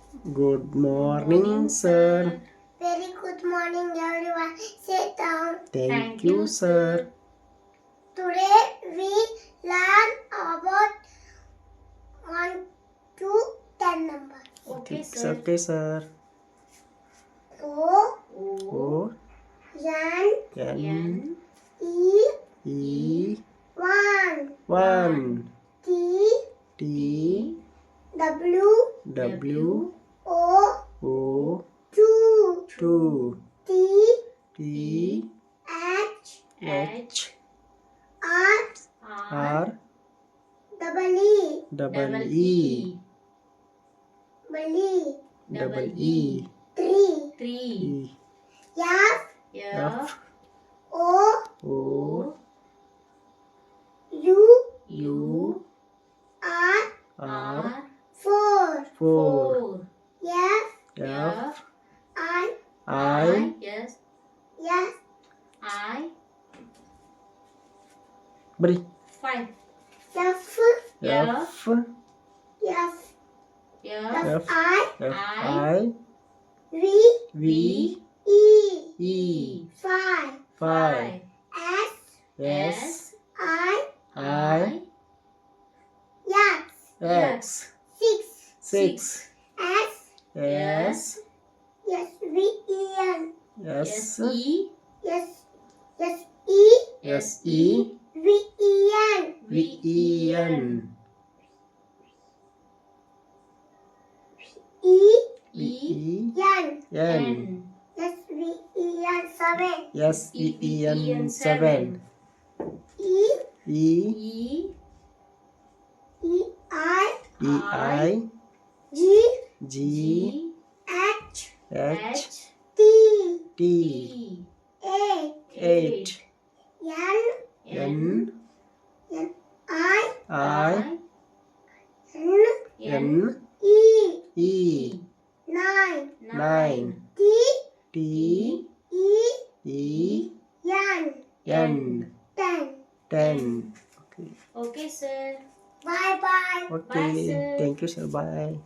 Good morning, sir. Very good morning, everyone. Sit down. Thank you, sir. Today we learn about 1 to 10 number. Okay, It's sir. okay, sir. O, O N, N E, E 1. 1 T, T W, W O, O 2. 2 T, T H, H R, R double E, double E double E 3. 3 E F, F O, O U, U R, R 4. 4 F, F I, I yes S, I beri 5 F, F F, F I, F I V, V E, E 5. 5 S, S I, I X, X 6. 6 S, S S, V, E, N, S E S, S, E, S E V, E, N, V E N E, V E N, N S, V, E, N, 7. S E E N 7 E, E E E, I, E I G, G H, H T, T 8. 8 N, N I, I N, N E, E 9. 9 T, T E, E N, N 10. 10 Okay. Okay, sir. Bye bye. Okay. sir. Thank you, sir. Bye.